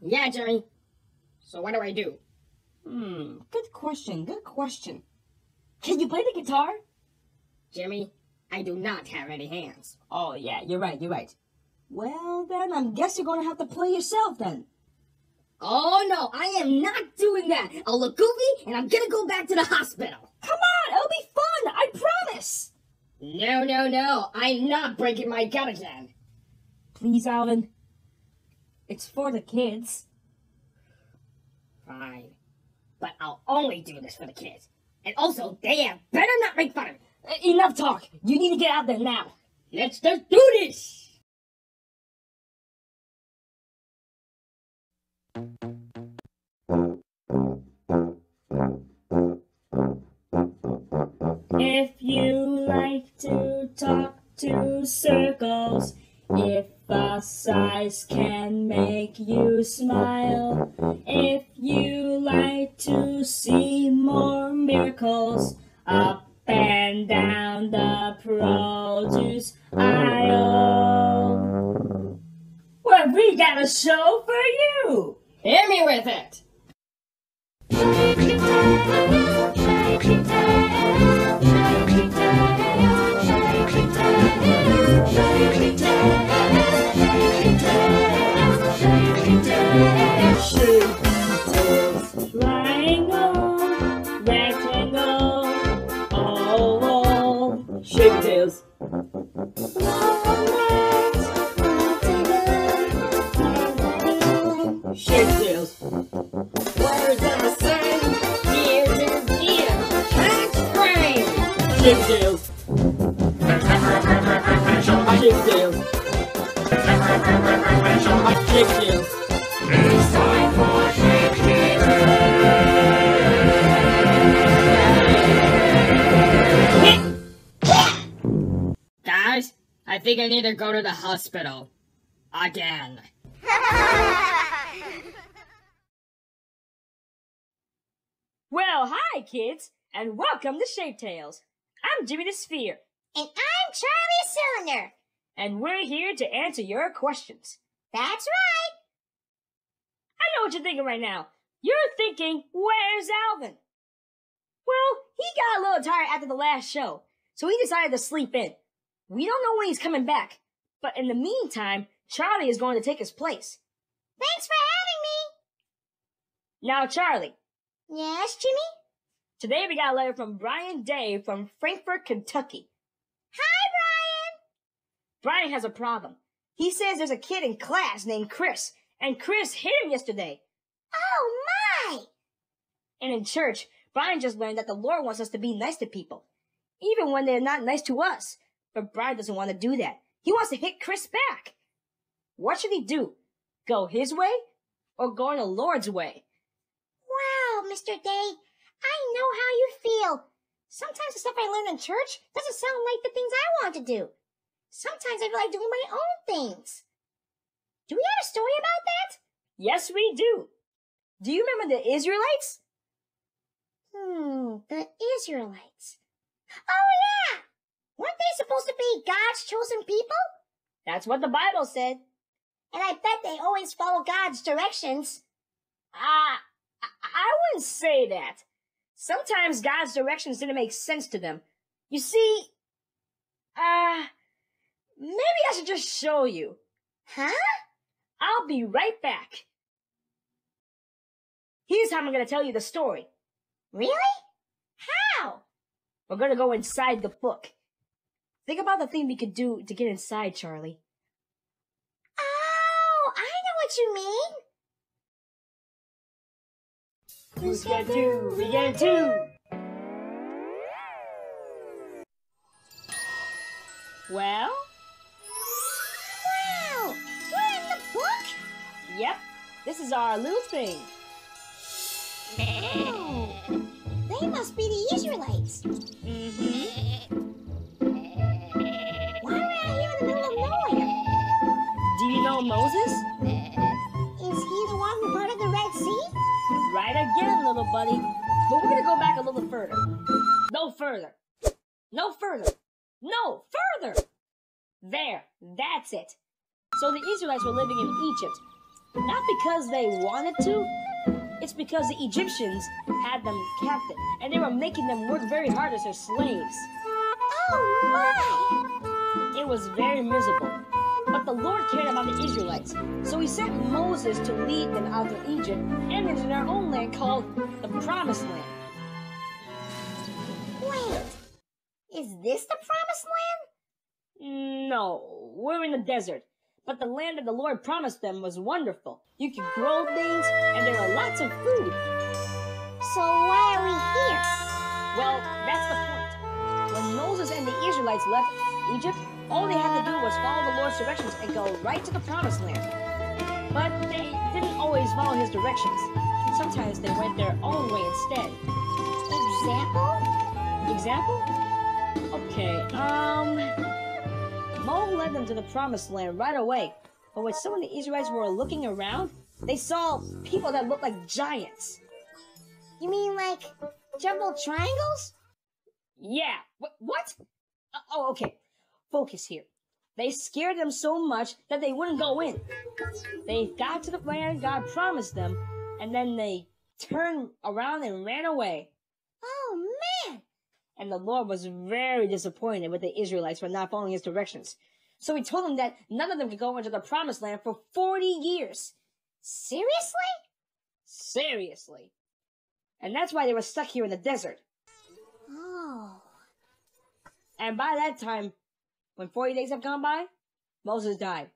Yeah, Jimmy. So what do I do? Good question, good question. Can you play the guitar? Jimmy, I do not have any hands. Oh, yeah, you're right. Well, then, I guess you're gonna have to play yourself, then. Oh, no, I am not doing that. I'll look goofy, and I'm gonna go back to the hospital. Come on, it'll be fun, I promise. No, I'm not breaking my gut again. Please, Alvin. It's for the kids. Fine. But I'll only do this for the kids. And also, they have better not make fun of me. Enough talk. You need to get out there now. Let's just do this! If you like to talk to circles, if a size can make you smile, if you like to see more miracles up and down the produce aisle, well, we got a show for you! Hit me with it! ShapeTales, triangle, rectangle, oval. ShapeTales. ShapeTales. Words are the same, ear to ear, catch frame! ShapeTales. ShapeTales. ShapeTales. It's time for ShapeTales! Guys, I think I need to go to the hospital. Again. Well, hi, kids, and welcome to ShapeTales. I'm Jimmy the Sphere, And I'm Charlie Cylinder. and we're here to answer your questions. That's right. I know what you're thinking right now. You're thinking, where's Alvin? Well, he got a little tired after the last show, so he decided to sleep in. We don't know when he's coming back, but in the meantime, Charlie is going to take his place. Thanks for Now, Charlie, having me. Yes, Jimmy? today we got a letter from Brian Day from Frankfort, Kentucky. Hi, Brian. Brian has a problem. He says there's a kid in class named Chris, and Chris hit him yesterday. Oh, my. And in church, Brian just learned that the Lord wants us to be nice to people, even when they're not nice to us. But Brian doesn't want to do that. He wants to hit Chris back. What should he do? Go his way or go in the Lord's way? Wow, Mr. Day. I know how you feel. Sometimes the stuff I learned in church doesn't sound like the things I want to do. Sometimes I feel like doing my own things. Do we have a story about that? Yes, we do. Do you remember the Israelites? The Israelites. Oh, yeah. Weren't they supposed to be God's chosen people? That's what the Bible said. And I bet they always follow God's directions. I wouldn't say that. Sometimes God's directions didn't make sense to them. You see, maybe I should just show you. Huh? I'll be right back. Here's how I'm going to tell you the story. Really? How? We're going to go inside the book. Think about the thing we could do to get inside, Charlie. Oh, I know what you mean. Who's got two? We got two. Well? Wow, we're in the book? Yep. This is our little thing. Oh, they must be the Israelites. Why are we out here in the middle of nowhere? Do you know Moses? Is he the one who parted the Red Sea? Right again, little buddy. But we're gonna go back a little further. No further. No further. No further! There, that's it. So the Israelites were living in Egypt. Not because they wanted to, it's because the Egyptians had them captive, and they were making them work very hard as their slaves. Oh my! It was very miserable. But the Lord cared about the Israelites, so he sent Moses to lead them out of Egypt and into their own land called the Promised Land. Wait, is this the Promised Land? No, we're in the desert. But the land that the Lord promised them was wonderful. You could grow things, and there are lots of food. So why are we here? Well, that's the point. When Moses and the Israelites left Egypt, all they had to do was follow the Lord's directions and go right to the Promised Land. But they didn't always follow his directions. Sometimes they went their own way instead. Example? Okay, Mo led them to the Promised Land right away. But when some of the Israelites were looking around, they saw people that looked like giants. You mean like jumbled triangles? Yeah. What? Oh, okay. Focus here. They scared them so much that they wouldn't go in. They got to the land God promised them, and then they turned around and ran away. Oh, man! And the Lord was very disappointed with the Israelites for not following his directions. So he told them that none of them could go into the Promised Land for 40 years. Seriously? Seriously. And that's why they were stuck here in the desert. Oh. And by that time, when 40 days have gone by, Moses died.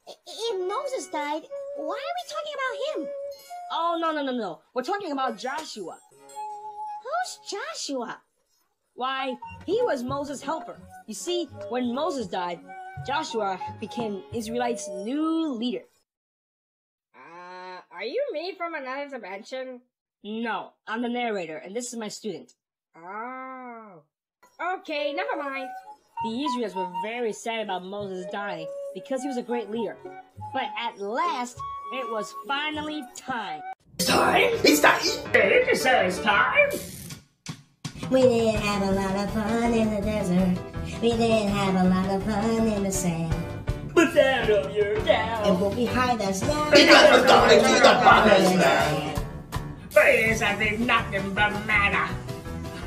If Moses died, why are we talking about him? Oh, no. We're talking about Joshua. Who's Joshua? Why, he was Moses' helper. You see, when Moses died, Joshua became Israelites' new leader. Are you me from another dimension? No, I'm the narrator, and this is my student. Oh. Okay, never mind. The Israelites were very sad about Moses dying because he was a great leader. But at last, it was finally time. It's time! It's time! It says time! We did have a lot of fun in the desert. We did have a lot of fun in the sand. Put that on your down! It will behind us now. Because we're going to the Promised Land! Praise have been nothing but manna.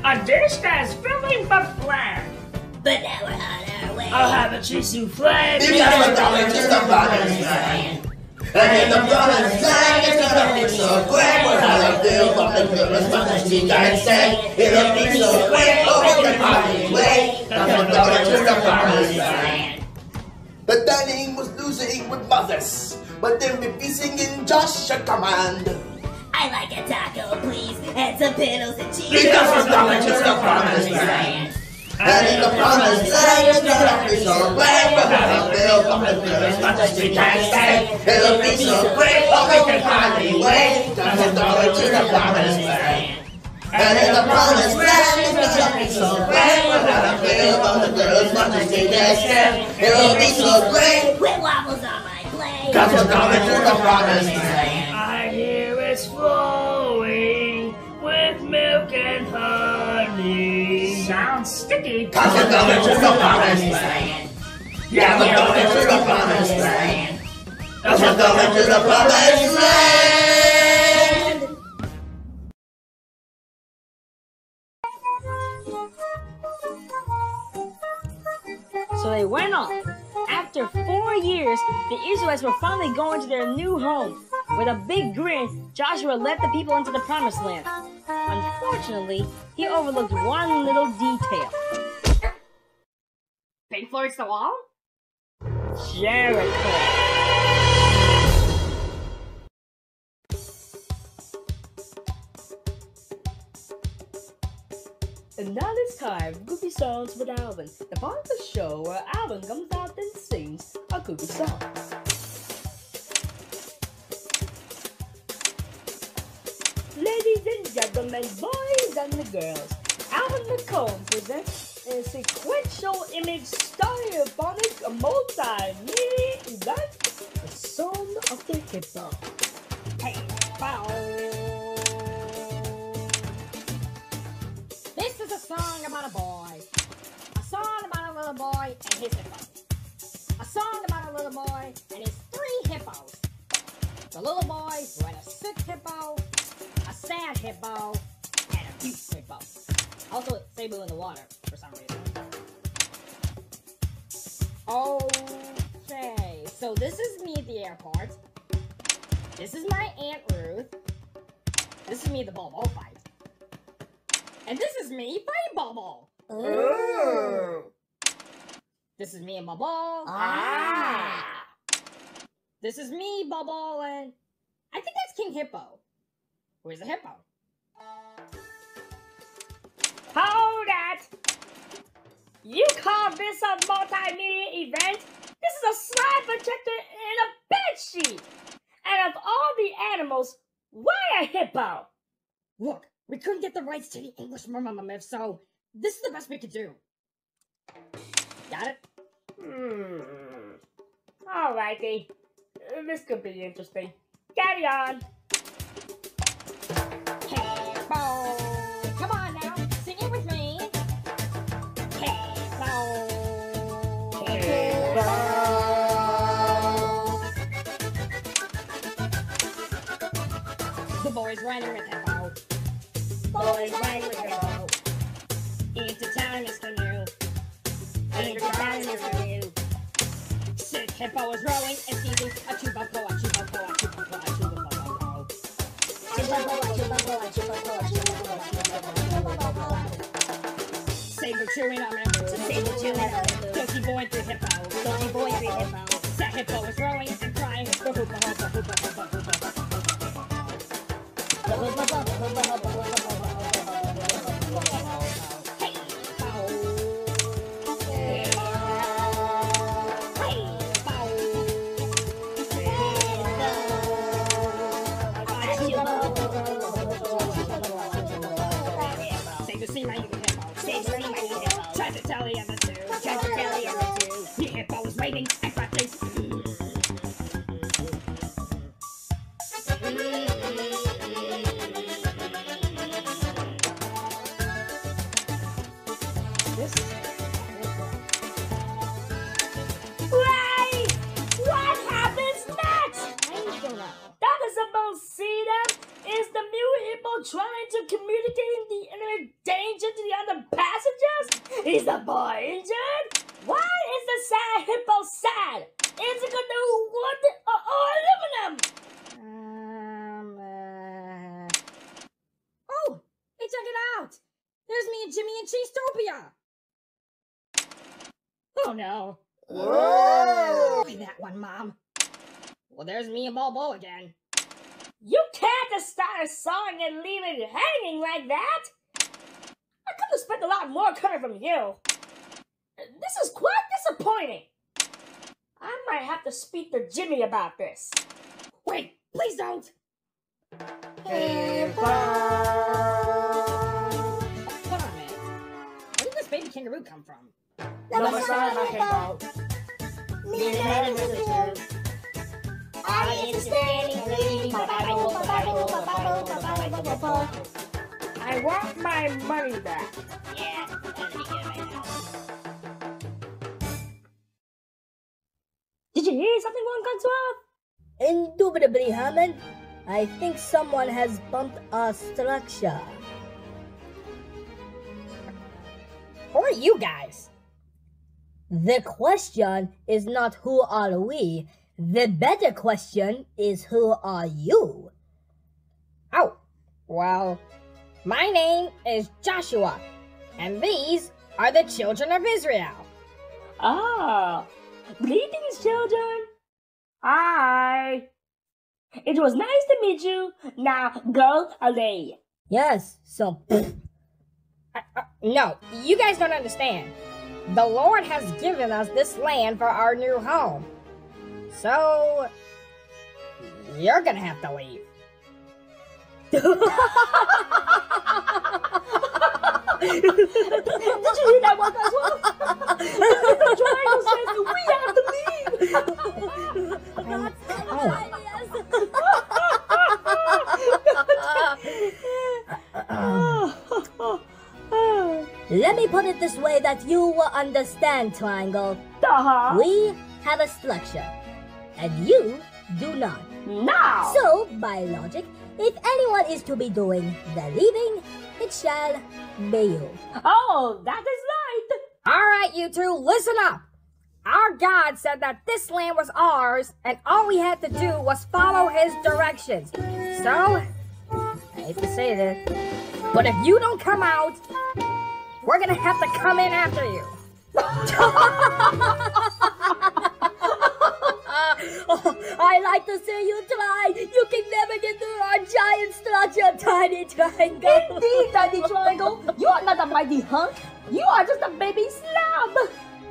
A dish that's filling but bland. But now we're on our way. I'll have a cheese souffle. Because we're going to the Promised Land. And in the Promised Land, it's gonna be so great. We're gonna feel something good as much as you guys say. It'll be so great, oh, we can hardly wait. Because we're going to the Promised Land. The dining was losing with Moses, but then we'd be singing Joshua command. I like a taco, please, and some pickles and cheese. Because we're going to the Promised Land. And in the Promised Land, it's gonna be so great. We're gonna feel something good as much as you can say. It'll be so great, oh, we can hardly wait. Because we're going to the Promised Land. And in the Promised Land, it's gonna be so great. We're gonna feel something good as much as you can say. It'll be so great. With waffles on my plate. Because we're going to the Promised Land. I hear it's flowing with milk and honey. Sounds sticky. Because we're going to the Promised Land. Yeah, we're going to the Promised Land. Because we're going to the Promised Land. So they went off. After 4 years, the Israelites were finally going to their new home. With a big grin, Joshua led the people into the Promised Land. Unfortunately, he overlooked one little detail. Pink Floyd's The Wall? Jericho. And now it's time for Goofy Songs with Alvin, the part of the show where Alvin comes out and sings a goofy song. Ladies and gentlemen, boys and girls, Alvin McComb presents a sequential image stereophonic multi-media event, the Song of the Hippo. Hey, bow. This is a song about a boy. A song about a little boy and his hippo. A song about a little boy and his 3 hippos. The little boy who had a sick hippo, a sad hippo, and a cute hippo. Also, Cebu in the water for some reason. Okay, so this is me at the airport. This is my Aunt Ruth. This is me at the Bobo fight. And this is me fighting Bobo. Ooh. This is me and Bobo. This is me, Bobo, and I think that's King Hippo. Where's the hippo? Hold it! You call this a multimedia event? This is a slide projector and a bed sheet! And of all the animals, why a hippo? Look, we couldn't get the rights to the English Mama Myth, so this is the best we could do. Got it? Alrighty. This could be interesting. Carry on. Hippo! Come on now, sing it with me. Hippo! Hippo! The boys riding with Hippo. Boys riding with Hippo. Into town is the new. Into town is the new. Sick hippo is rowing and seizing a chubaco, a chubaco, a chubaco, a chubaco. Saber chewing on it. Saber chewing on it. Guilty boy through hippo. Guilty boy through hippo. That hippo is rowing and crying. Waiting and practice. Wait! What happens next? I don't know. That is supposed to see them? Is the mule hippo trying to communicate the inner danger to the other passengers? Is the boy injured? Why is the sad hippo sad? Is it gonna do wood or aluminum? Oh, hey, check it out! There's me and Jimmy and Cheesetopia. Oh no. Whoa! Look at that one, Mom. Well, there's me and Bobo again. You can't just start a song and leave it hanging like that! I could have expected a lot more coming from you. This is quite disappointing. I might have to speak to Jimmy about this. Wait, please don't. Hold on a minute. Where did this baby kangaroo come from? I want my money back. Yeah, that's gonna be good right now. Did you hear something, 112? Indubitably, Hammond. I think someone has bumped our structure. Who are you guys? The question is not who are we. The better question is who are you? Oh, well, my name is Joshua, and these are the children of Israel. Ah, greetings, children. Hi. It was nice to meet you. Now go away. Yes, so... No, you guys don't understand. The Lord has given us this land for our new home. So, you're gonna have to leave. Did you hear that one as well? The triangle says we have to leave. Let me put it this way that you will understand, Triangle. We have a structure, and you do not. Now! So, by logic, if anyone is to be doing the leaving, it shall be you. Oh, that is right. Alright, you two, listen up. Our God said that this land was ours, and all we had to do was follow his directions. So, I hate to say this, but if you don't come out, we're gonna have to come in after you. Oh, I like to see you try. You can never get through our giant structure, Tiny Triangle. Indeed, Tiny Triangle. You are not a mighty hunk. You are just a baby slab.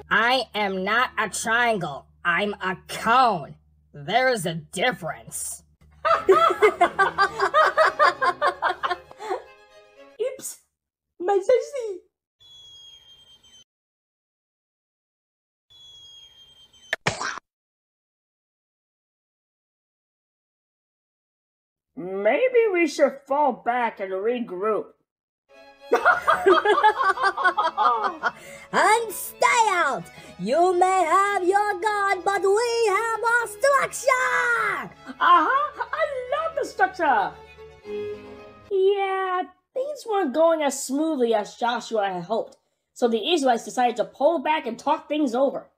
I am not a triangle. I'm a cone. There is a difference. Oops. My sexy. Maybe we should fall back and regroup. And stay out. You may have your God, but we have our structure. I love the structure. Yeah, things weren't going as smoothly as Joshua had hoped, so the Israelites decided to pull back and talk things over.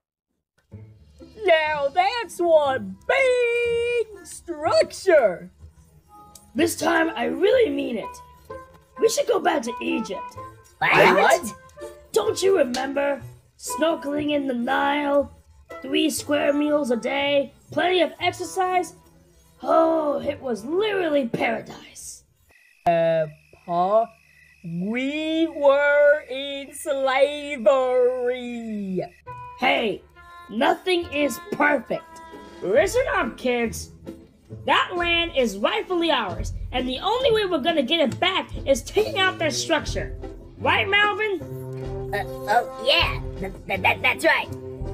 Now that's one big structure. This time, I really mean it. We should go back to Egypt. What? Don't you remember? Snorkeling in the Nile, 3 square meals a day, plenty of exercise. Oh, it was literally paradise. Pa, we were in slavery. Hey, nothing is perfect. Listen up, kids. That land is rightfully ours, and the only way we're gonna get it back is taking out their structure. Right, Malvin? Yeah, that's right.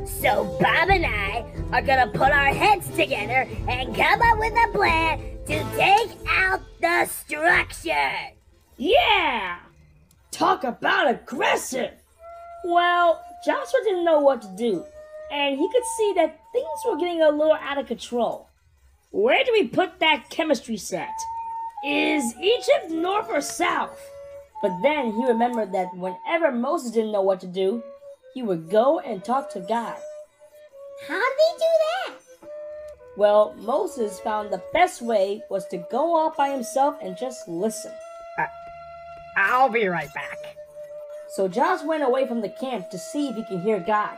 So Bob and I are gonna put our heads together and come up with a plan to take out the structure. Yeah! Talk about aggressive! Well, Joshua didn't know what to do, and he could see that things were getting a little out of control. Where do we put that chemistry set? Is Egypt north or south? But then he remembered that whenever Moses didn't know what to do, he would go and talk to God. How did he do that? Well, Moses found the best way was to go off by himself and just listen. I'll be right back. So Josh went away from the camp to see if he could hear God.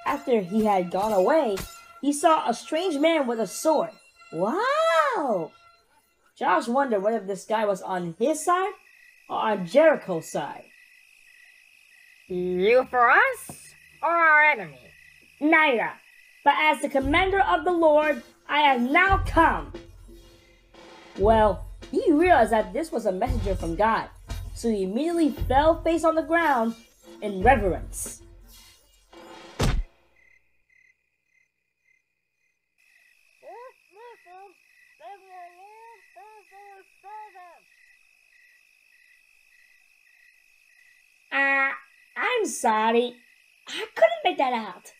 After he had gone away, he saw a strange man with a sword. Wow! Josh wondered whether this guy was on his side or on Jericho's side. You for us or our enemy? Neither. But as the commander of the Lord, I have now come. Well, he realized that this was a messenger from God, so he immediately fell face on the ground in reverence. I'm sorry. I couldn't make that out.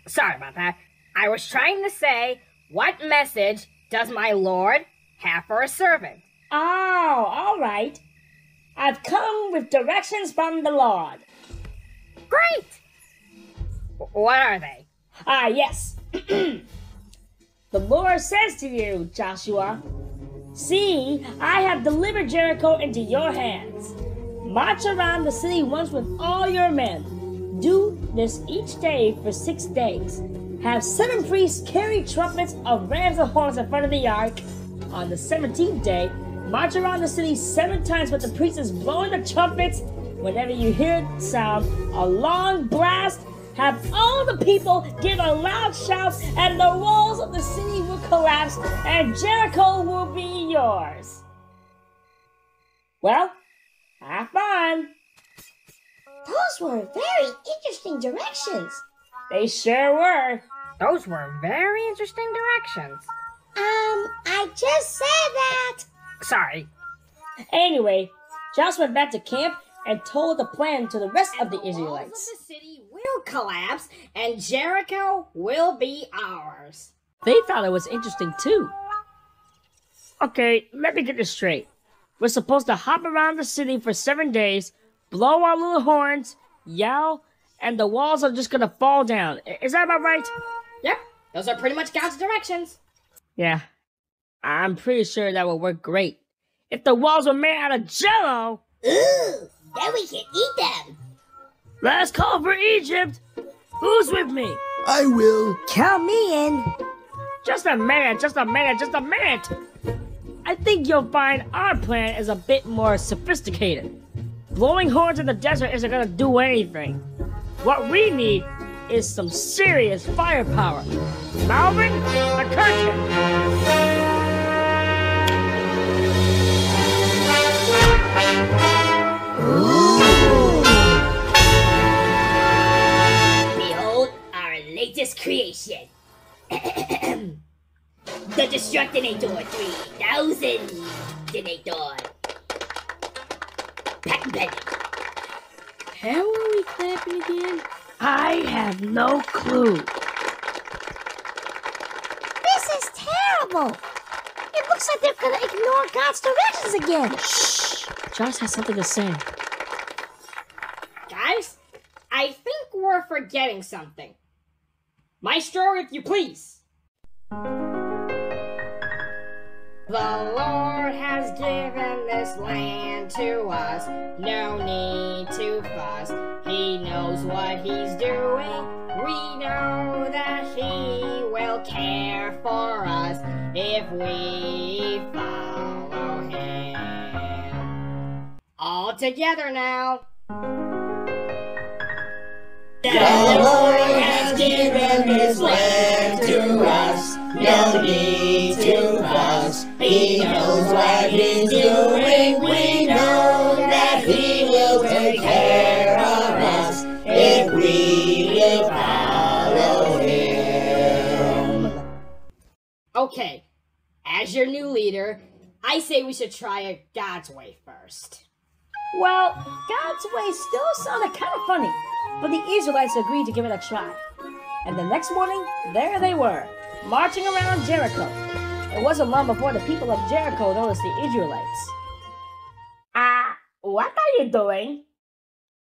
Sorry about that. I was trying to say, what message does my Lord have for a servant? Oh, all right. I've come with directions from the Lord. Great! What are they? Yes. The Lord says to you, Joshua, see, I have delivered Jericho into your hands. March around the city once with all your men. Do this each day for 6 days. Have 7 priests carry trumpets of rams and horns in front of the ark. On the 17th day, march around the city 7 times with the priests blowing the trumpets. Whenever you hear the sound, a long blast, have all the people give a loud shout, and the walls of the city will collapse, and Jericho will be yours. Well, have fun. Those were very interesting directions. They sure were. Those were very interesting directions. I just said that. Sorry. Anyway, Josh went back to camp and told the plan to the rest of the Israelites. The city will collapse and Jericho will be ours. They thought it was interesting too. Okay, let me get this straight. We're supposed to hop around the city for 7 days, blow our little horns, yell, and the walls are just gonna fall down. Is that about right? Yep, those are pretty much God's directions. Yeah, I'm pretty sure that would work great. If the walls were made out of Jello, Ooh, then we can eat them. last call for Egypt. Who's with me? I will. Count me in. Just a minute, just a minute, just a minute. I think you'll find our plan is a bit more sophisticated. Blowing horns in the desert isn't gonna do anything. What we need is some serious firepower. Malvin, the curtain. Behold our latest creation. The Destructinator 3000 Dinator. Patent pending. How are we clapping again? I have no clue. This is terrible. It looks like they're gonna ignore God's directions again. Shh. Josh has something to say. Guys, I think we're forgetting something. Maestro, if you please. The Lord has given this land to us, no need to fuss. He knows what he's doing, we know that he will care for us if we follow him. All together now. The Lord has given this land to us, no need to fuss. He knows what he's doing, we know that he will take care of us if we will follow him. Okay, as your new leader, I say we should try it God's way first. Well, God's way still sounded kind of funny, but the Israelites agreed to give it a try. And the next morning, there they were, marching around Jericho. It wasn't long before the people of Jericho noticed the Israelites. What are you doing?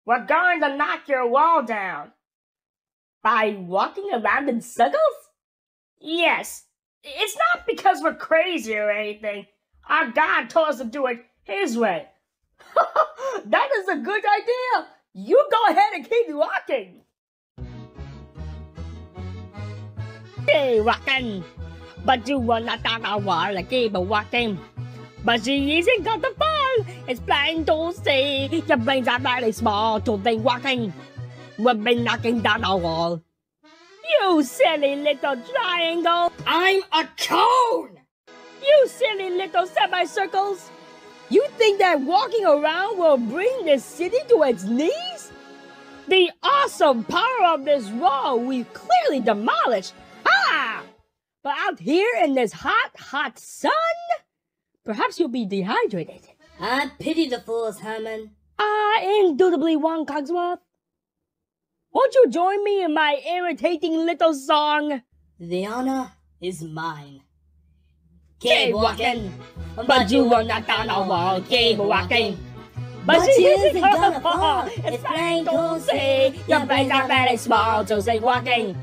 We're going to knock your wall down. By walking around in circles? Yes. It's not because we're crazy or anything. Our God told us to do it his way. That is a good idea. You go ahead and keep walking. Keep walking. But you will not down our wall and keep walking. But she isn't going to fall. It's plain to see. Your brains are very small to be walking. We've been knocking down our wall. You silly little triangle. I'm a cone! You silly little semicircles. You think that walking around will bring this city to its knees? The awesome power of this wall we've clearly demolished. Ha! But out here in this hot, hot sun, perhaps you'll be dehydrated. I pity the fools, Herman. Indubitably, Juan Cogsworth. Won't you join me in my irritating little song? The honor is mine. Keep walking, but you will not down our wall. Keep walking. But she isn't gonna fall. It's plain to see. Your brains are very small to keep walking.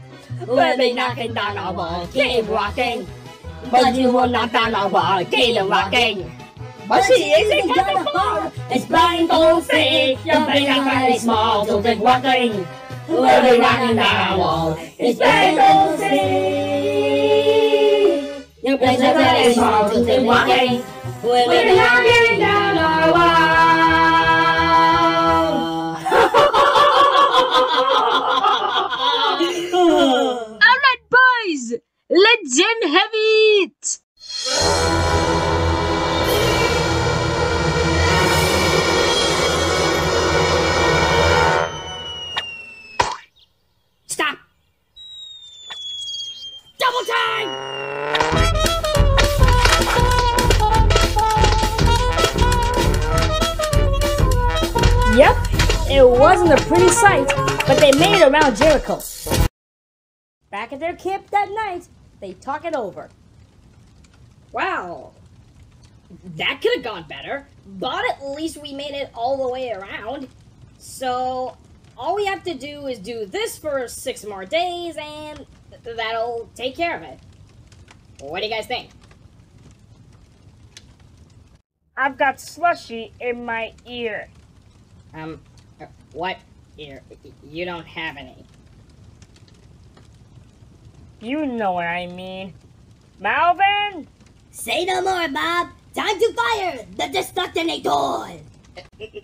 We'll be knocking down our wall. Keep walking. But you will not down our wall. Keep walking. But she isn't gonna fall. It's plain to see. Your brains are very small to keep walking. We'll be knocking down our wall. It's plain to see. Your brains are very small to keep walking. We'll be knocking down our wall. Alright, boys! Let them have it! Stop! Double time! Yep, it wasn't a pretty sight, but they made it around Jericho. Back at their camp that night, they talk it over. Well, that could have gone better, but at least we made it all the way around. So, all we have to do is do this for 6 more days, and that'll take care of it. What do you guys think? I've got slushy in my ear. What ear? You don't have any. You know what I mean. Malvin? Say no more, Bob. Time to fire the Destructinator.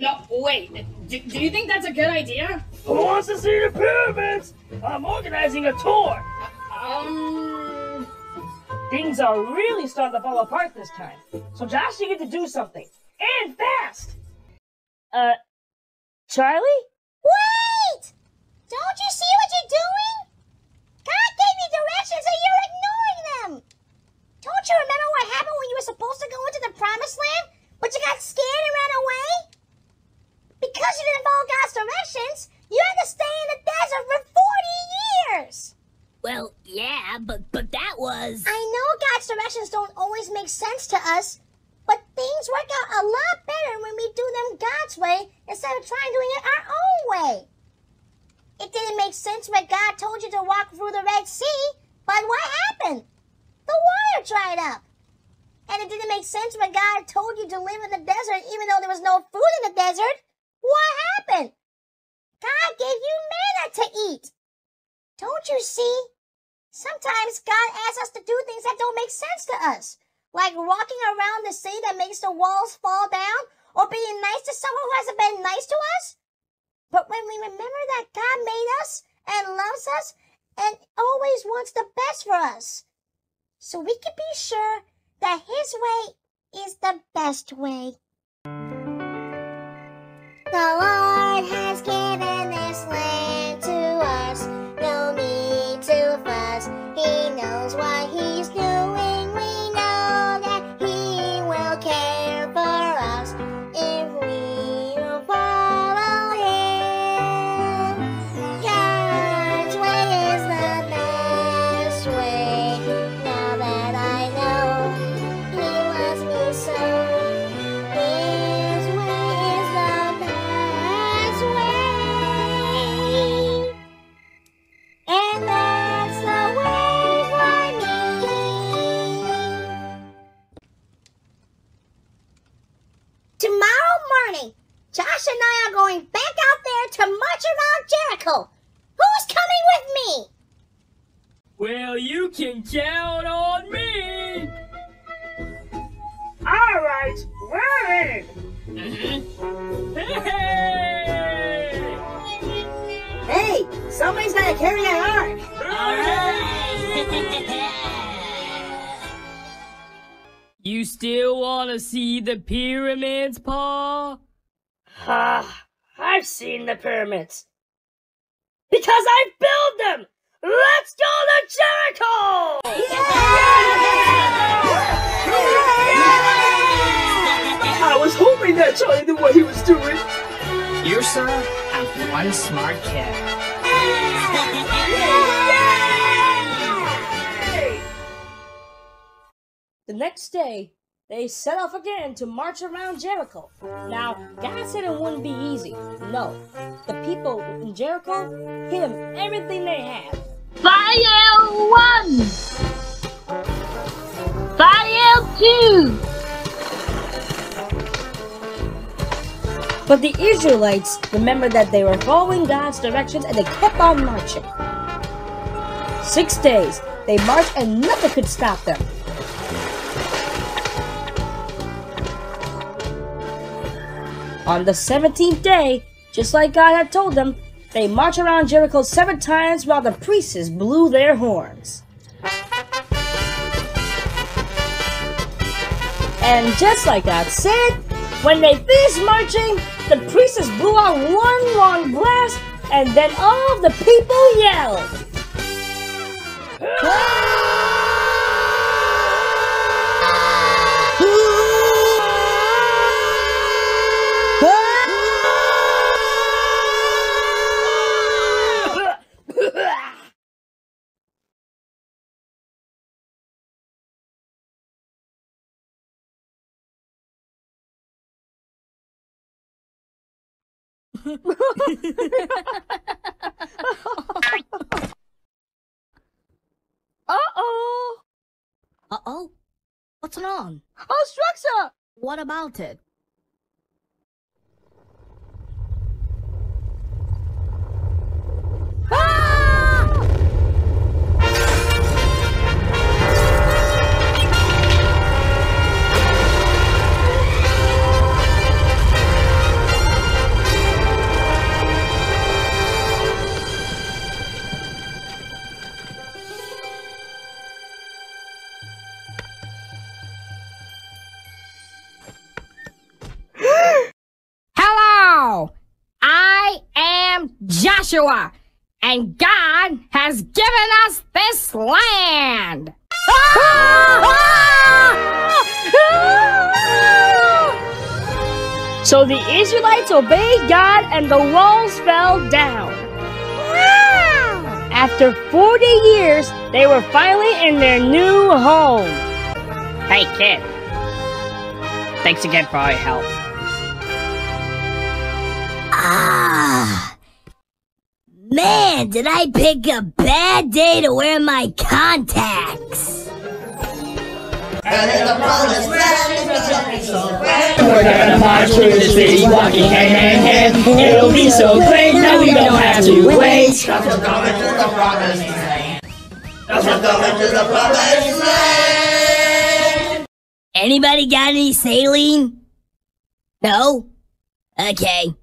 No, wait. Do you think that's a good idea? Who wants to see the pyramids? I'm organizing a tour. Things are really starting to fall apart this time. So Josh, you get to do something. And fast! Charlie? Wait! Don't you see what you're doing? God gave you directions and you're ignoring them! Don't you remember what happened when you were supposed to go into the promised land, but you got scared and ran away? Because you didn't follow God's directions, you had to stay in the desert for 40 years! Well, yeah, but that was... I know God's directions don't always make sense to us, but things work out a lot better when we do them God's way instead of trying doing it our own way. It didn't make sense when God told you to walk through the Red Sea, but what happened? The water dried up. And it didn't make sense when God told you to live in the desert even though there was no food in the desert. What happened? God gave you manna to eat. Don't you see? Sometimes God asks us to do things that don't make sense to us, like walking around the city that makes the walls fall down, or being nice to someone who hasn't been nice to us. But when we remember that God made us and loves us and always wants the best for us, so we can be sure that His way is the best way. The Lord has given this land to us. No need to fuss. He knows what He's doing. We know that He will care for us if we will follow Him. God's way is the best way. Now that I know He loves me so, His way is the best way. And that's the way for me. Tomorrow morning, Josh and I are going back out there to march around Jericho. Who's coming with me? Well, you can count on me. All right, we're in. Hey! Hey, somebody's gotta carry an ark. You still want to see the pyramids, Paul? I've seen the pyramids. Because I built them! Let's go to Jericho! I was hoping that Charlie knew what he was doing. You, sir, have one smart kid. The next day, they set off again to march around Jericho. Now, God said it wouldn't be easy. No, the people in Jericho hid him everything they had. Fire 1! Fire 2! But the Israelites remembered that they were following God's directions and they kept on marching. 6 days, they marched and nothing could stop them. On the 17th day, just like God had told them, they marched around Jericho 7 times while the priests blew their horns. And just like God said, when they finished marching, the priests blew out one long blast, and then all the people yelled. Uh-oh. Uh-oh? What's wrong? Oh, Structure! What about it? Hello! I am Joshua, and God has given us this land! So the Israelites obeyed God and the walls fell down. Wow! After 40 years, they were finally in their new home. Hey, kid. Thanks again for all your help. Ah! Man, did I pick a bad day to wear my contacts! And in the promised land, it's gonna be so great. We're gonna march through the city, walking hand in hand. It'll be so great that we don't have to wait. Cause we're going to the promised land. Cause we're going to the promised land. Anybody got any saline? No? Okay.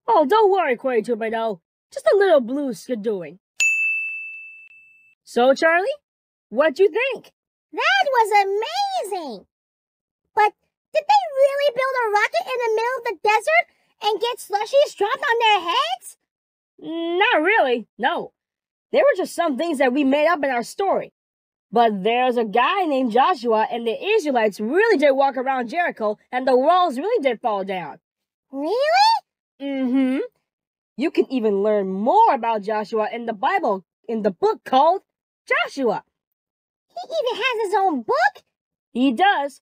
Oh, don't worry, Corey Turbino. Just a little blues skidooing. So, Charlie, what'd you think? That was amazing! But did they really build a rocket in the middle of the desert and get slushies dropped on their heads? Not really, no. They were just some things that we made up in our story. But there's a guy named Joshua, and the Israelites really did walk around Jericho, and the walls really did fall down. Really? Mm-hmm. You can even learn more about Joshua in the Bible, in the book called Joshua. He even has his own book? He does.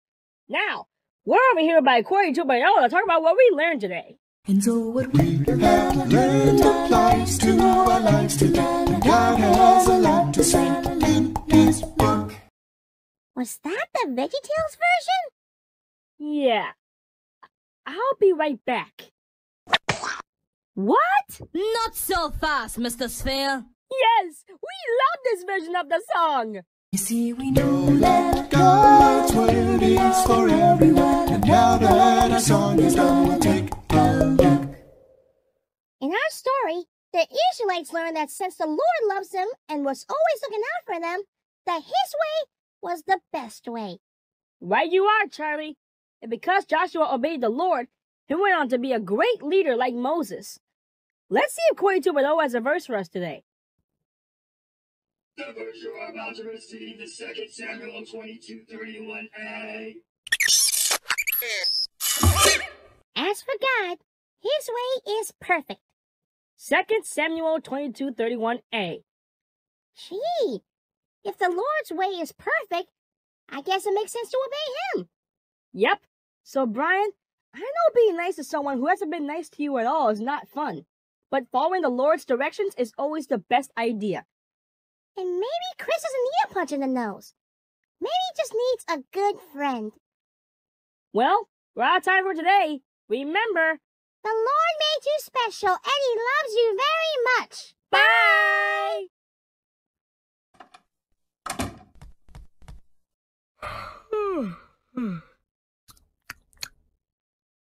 Now, we're over here by Corey 2.0 to talk about what we learned today. And so what we have learned applies to our lives today. And God has a lot to say in His book. Was that the VeggieTales version? Yeah. I'll be right back. What? Not so fast, Mr. Sphere. Yes, we love this version of the song. You see, we know that God's word is for everyone. And now that our song is done, we'll take a look. In our story, the Israelites learned that since the Lord loves them and was always looking out for them, that His way was the best way. Right you are, Charlie. And because Joshua obeyed the Lord, he went on to be a great leader like Moses. Let's see if Corey 2.0 has a verse for us today. The verse you are about to receive is 2 Samuel 22:31a. As for God, His way is perfect. 2 Samuel 22:31a. Gee, if the Lord's way is perfect, I guess it makes sense to obey Him. Yep. So, Brian, I know being nice to someone who hasn't been nice to you at all is not fun. But following the Lord's directions is always the best idea. And maybe Chris doesn't need a punch in the nose. Maybe he just needs a good friend. Well, we're out of time for today. Remember, The Lord made you special, and He loves you very much. bye!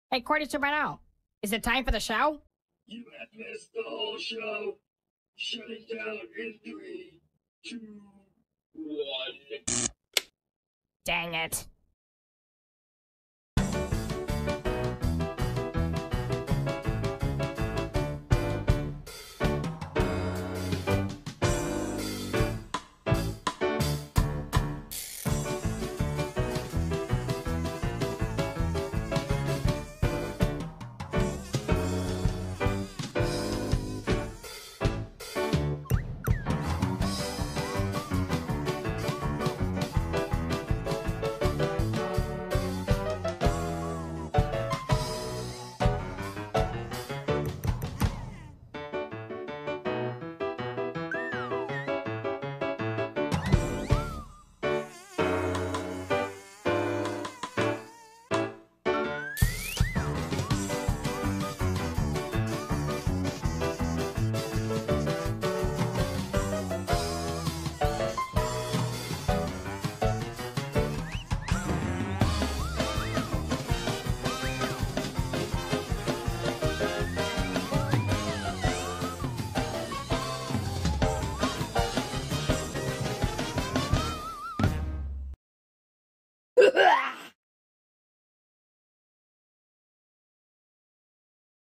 Hey, Cordy 2.0, is it time for the show? You have missed the whole show. Shutting down in 3, 2, 1. Dang it.